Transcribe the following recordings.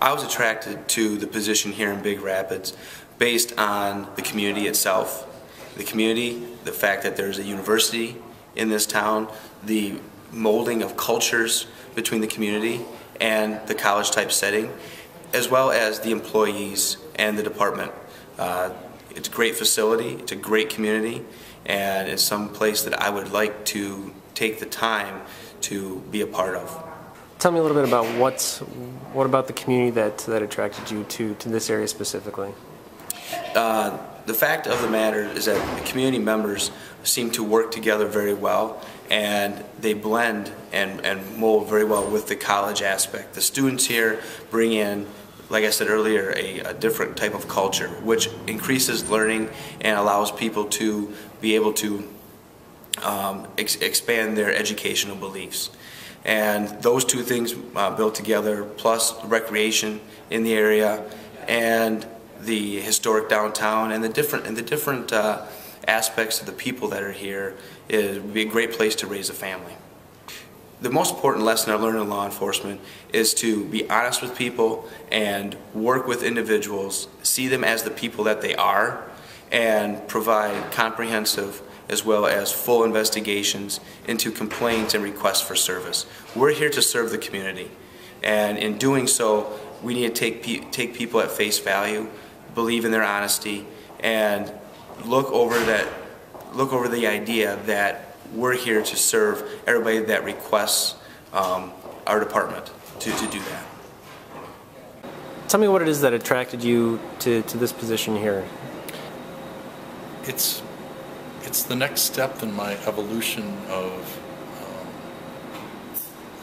I was attracted to the position here in Big Rapids based on the community itself. The community, the fact that there's a university in this town, the molding of cultures between the community and the college type setting, as well as the employees and the department. It's a great facility, it's a great community, and it's some place that I would like to take the time to be a part of. Tell me a little bit about what about the community that attracted you to this area specifically? The fact of the matter is that the community members seem to work together very well, and they blend and mold very well with the college aspect. The students here bring in, like I said earlier, a different type of culture, which increases learning and allows people to be able to expand their educational beliefs. And those two things built together, plus recreation in the area and the historic downtown and the different aspects of the people that are here, would be a great place to raise a family. The most important lesson I learned in law enforcement is to be honest with people and work with individuals, see them as the people that they are, and provide comprehensive as well as full investigations into complaints and requests for service. We're here to serve the community, and in doing so, we need to take people at face value, believe in their honesty, and look over the idea that we're here to serve everybody that requests our department to do that. Tell me what it is that attracted you to this position here. It's the next step in my evolution of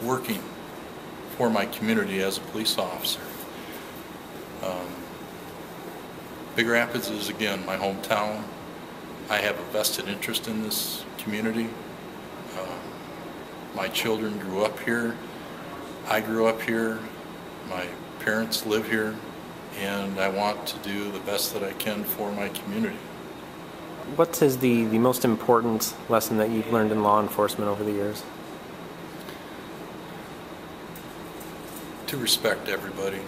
working for my community as a police officer. Big Rapids is, again, my hometown. I have a vested interest in this community. My children grew up here. I grew up here. My parents live here, and I want to do the best that I can for my community. What is the most important lesson that you've learned in law enforcement over the years? To respect everybody.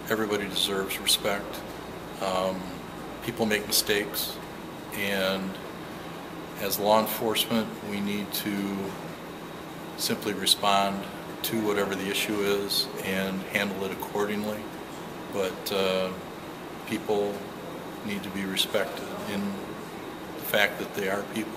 Everybody deserves respect. People make mistakes, and as law enforcement, we need to simply respond to whatever the issue is and handle it accordingly. But people need to be respected in the fact that they are people.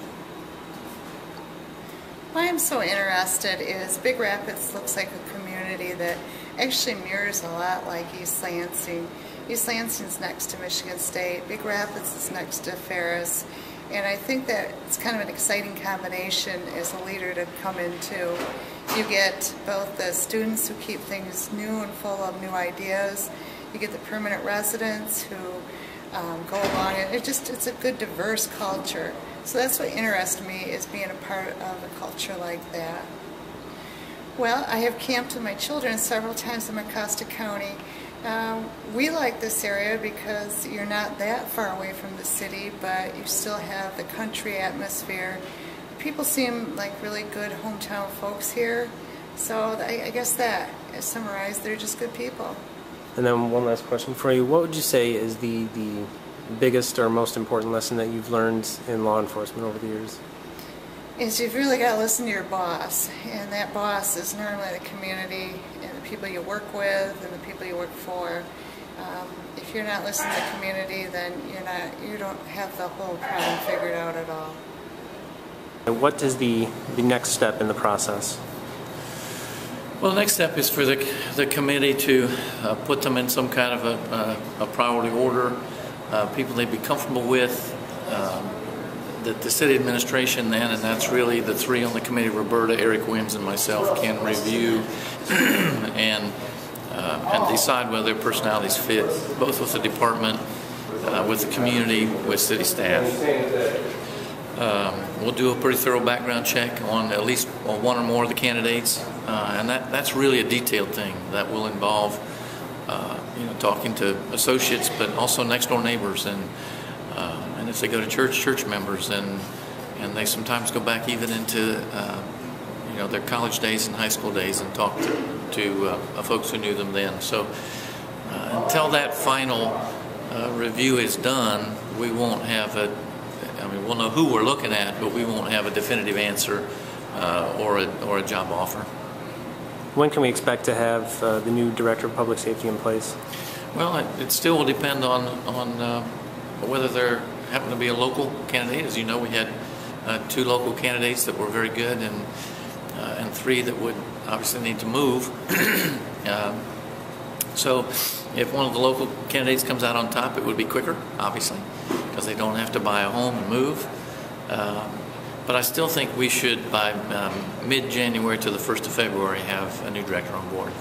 Why I'm so interested is Big Rapids looks like a community that actually mirrors a lot like East Lansing. East Lansing's next to Michigan State, Big Rapids is next to Ferris, and I think that it's kind of an exciting combination as a leader to come into. You get both the students who keep things new and full of new ideas, you get the permanent residents who go along, and it's a good diverse culture. So that's what interests me, is being a part of a culture like that. Well, I have camped with my children several times in Mecosta County. We like this area because you're not that far away from the city, but you still have the country atmosphere. People seem like really good hometown folks here, so I guess that, summarized, they're just good people. And then one last question for you. What would you say is the biggest or most important lesson that you've learned in law enforcement over the years? Is you've really got to listen to your boss, and that boss is normally the community and the people you work with and the people you work for. If you're not listening to the community, then you don't have the whole problem figured out at all. And what is the next step in the process? Well, the next step is for the committee to put them in some kind of a priority order, people they'd be comfortable with. The city administration then, and that's really the three on the committee, Roberta, Eric Wims, and myself, can review and decide whether their personalities fit, both with the department, with the community, with city staff. We'll do a pretty thorough background check on at least one or more of the candidates, and that's really a detailed thing that will involve talking to associates, but also next door neighbors, and if they go to church members, and they sometimes go back even into their college days and high school days and talk to folks who knew them then. So until that final review is done, we won't have we'll know who we're looking at, but we won't have a definitive answer or a job offer. When can we expect to have the new Director of Public Safety in place? Well, it still will depend on whether there happen to be a local candidate. As you know, we had 2 local candidates that were very good, and 3 that would obviously need to move. So if one of the local candidates comes out on top, it would be quicker, obviously, because they don't have to buy a home and move. But I still think we should, by mid-January to the 1st of February, have a new director on board.